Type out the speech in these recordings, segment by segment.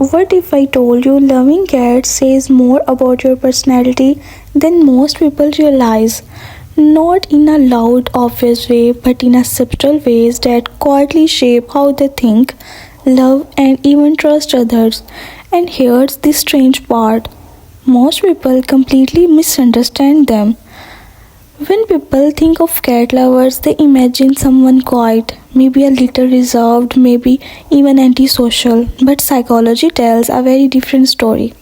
What if I told you loving cats says more about your personality than most people realize? Not in a loud, obvious way, but in a subtle ways that quietly shape how they think, love, and even trust others. And here's the strange part: most people completely misunderstand them. When people think of cat lovers, they imagine someone quiet, maybe a little reserved, maybe even antisocial. But psychology tells a very different story.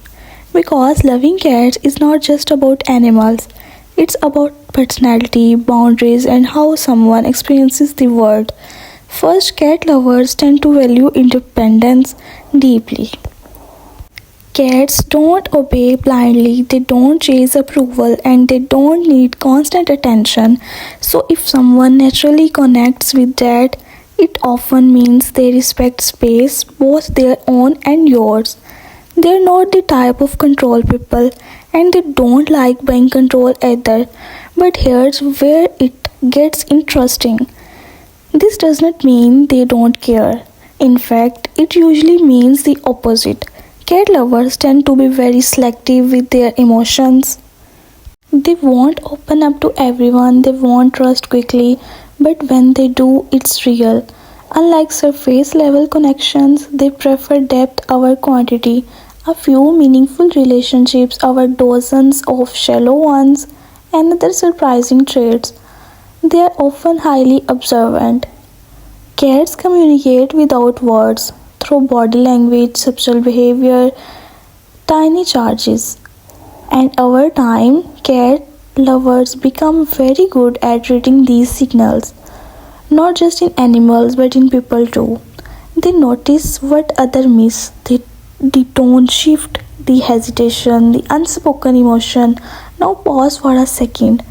Because loving cats is not just about animals, it's about personality, boundaries, and how someone experiences the world. First, cat lovers tend to value independence deeply. Cats don't obey blindly, they don't chase approval, and they don't need constant attention. So, if someone naturally connects with that, it often means they respect space, both their own and yours. They're not the type of control people, and they don't like being controlled either. But here's where it gets interesting. This does not mean they don't care. In fact, it usually means the opposite. Cat lovers tend to be very selective with their emotions. They won't open up to everyone, they won't trust quickly, but when they do, it's real. Unlike surface level connections, they prefer depth over quantity. A few meaningful relationships over dozens of shallow ones. Another surprising traits: they are often highly observant. Cats communicate without words, through body language, subtle behavior, tiny charges. And over time, cat lovers become very good at reading these signals, not just in animals but in people too. They notice what others miss, the tone shift, the hesitation, the unspoken emotion. Now pause for a second.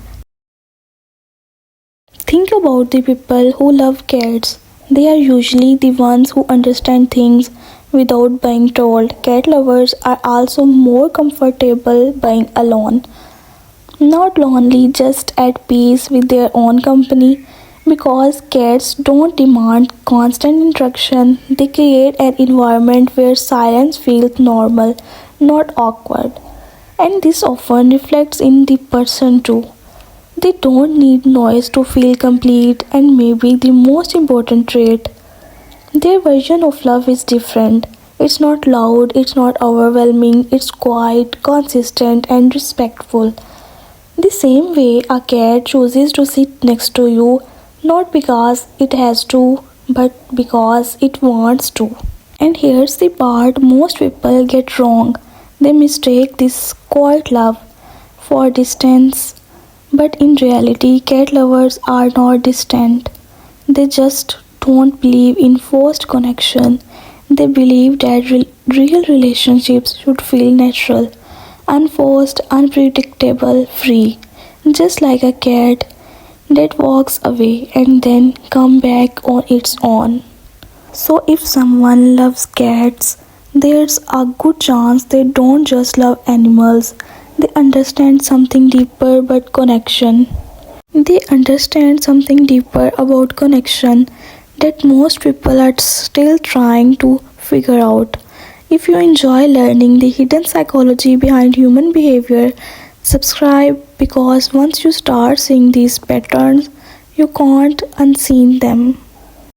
Think about the people who love cats. They are usually the ones who understand things without being told. Cat lovers are also more comfortable being alone. Not lonely, just at peace with their own company. Because cats don't demand constant interaction, they create an environment where silence feels normal, not awkward. And this often reflects in the person too. They don't need noise to feel complete, and maybe the most important trait: their version of love is different. It's not loud, it's not overwhelming, it's quiet, consistent, and respectful. The same way a cat chooses to sit next to you, not because it has to, but because it wants to. And here's the part most people get wrong: they mistake this quiet love for distance. But in reality, cat lovers are not distant. They just don't believe in forced connection. They believe that real relationships should feel natural, unforced, unpredictable, free. Just like a cat that walks away and then come back on its own. So if someone loves cats, there's a good chance they don't just love animals. They understand something deeper but connection. They understand something deeper about connection that most people are still trying to figure out. If you enjoy learning the hidden psychology behind human behavior, subscribe, because once you start seeing these patterns, you can't unseen them.